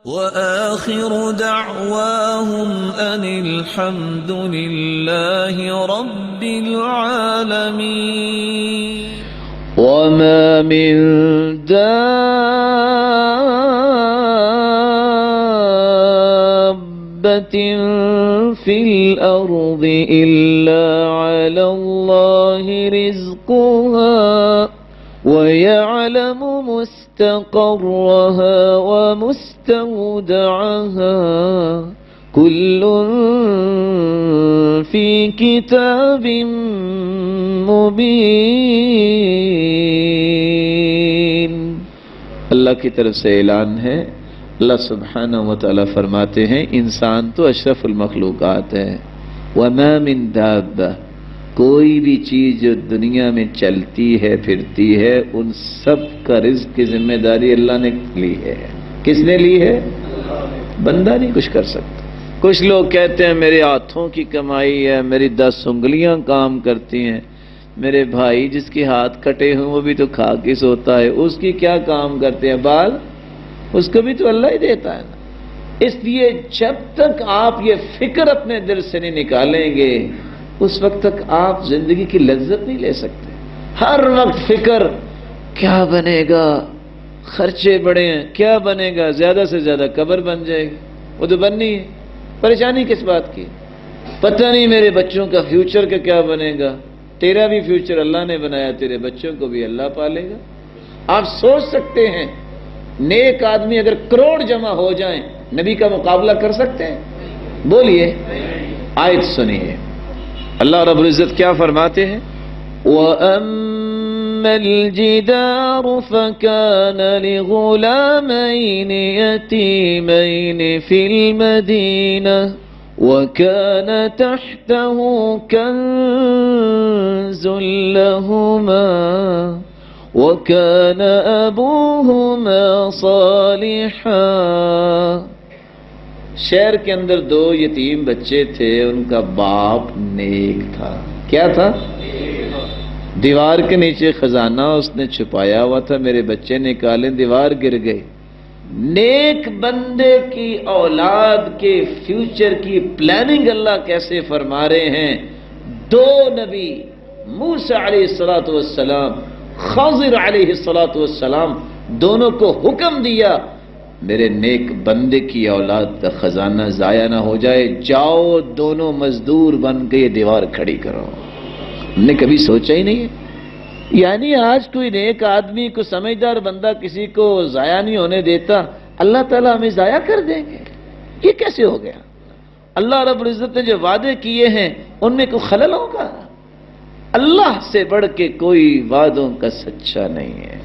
وآخر دعواهم أن الحمد لله رب العالمين. وما من دابة في الأرض إلا على الله رزقها ويعلم مستقرها ومستودعها كل في كتاب مبين. اللہ کی طرف سے اعلان ہے، اللہ سبحانہ و تعالی فرماتے ہیں انسان تو اشرف المخلوقات ہے. وما من دابہ، کوئی بھی چیز جو دنیا میں چلتی ہے پھرتی ہے ان سب کا رزق کی ذمہ داری اللہ نے لی ہے. کس نے لی ہے؟ بندہ نہیں کچھ کر سکتا. کچھ لوگ کہتے ہیں میرے ہاتھوں کی کمائی ہے، میری 10 انگلیاں کام کرتی ہیں، میرے بھائی جس کے ہاتھ کٹے ہوں وہ بھی تو کھا کے سوتا ہے، اس کی کیا کام کرتے ہیں بال؟ اس کو بھی تو اللہ ہی دیتا ہے نا. اس لیے جب تک آپ یہ فکر اپنے دل سے نہیں نکالیں گے اس وقت تک آپ زندگی کی لذت نہیں لے سکتے. ہر وقت فکر کیا بنے گا، خرچے بڑے ہیں، کیا بنے گا، زیادہ سے زیادہ قبر بن جائے گی، وہ تو بننی ہے. پریشانی کس بات کی؟ پتہ نہیں میرے بچوں کا فیوچر کا کیا بنے گا. تیرا بھی فیوچر اللہ نے بنایا، تیرے بچوں کو بھی اللہ پالے گا. آپ سوچ سکتے ہیں نیک آدمی اگر کروڑ جمع ہو جائیں نبی کا مقابلہ کر سکتے ہیں؟ بولیے. آیت سنیے اللہ رب العزت کیا فرماتے ہیں. وَأَمَّا الْجِدَارُ فَكَانَ لِغُلَامَيْنِ يَتِيمَيْنِ فِي الْمَدِينَةِ وَكَانَ تَحْتَهُ كَنْزٌ لَهُمَا وَكَانَ أَبُوهُمَا صَالِحًا. شہر کے اندر 2 یتیم بچے تھے، ان کا باپ نیک تھا. کیا تھا؟ دیوار کے نیچے خزانہ اس نے چھپایا ہوا تھا، میرے بچے نکالے، دیوار گر گئی. نیک بندے کی اولاد کے فیوچر کی پلاننگ اللہ کیسے فرما رہے ہیں. 2 نبی موسیٰ علیہ السلام، خضر علیہ السلام، دونوں کو حکم دیا میرے نیک بندے کی اولاد کا خزانہ ضائع نہ ہو جائے، جاؤ دونوں مزدور بن کے یہ دیوار کھڑی کرو. ہم نے کبھی سوچا ہی نہیں ہے. یعنی آج کوئی نیک آدمی کو سمجھدار بندہ کسی کو ضائع نہیں ہونے دیتا، اللہ تعالیٰ ہمیں ضائع کر دیں گے؟ یہ کیسے ہو گیا؟ اللہ رب العزت نے جو وعدے کیے ہیں ان میں کوئی خلل ہوگا؟ اللہ سے بڑھ کے کوئی وعدوں کا سچا نہیں ہے.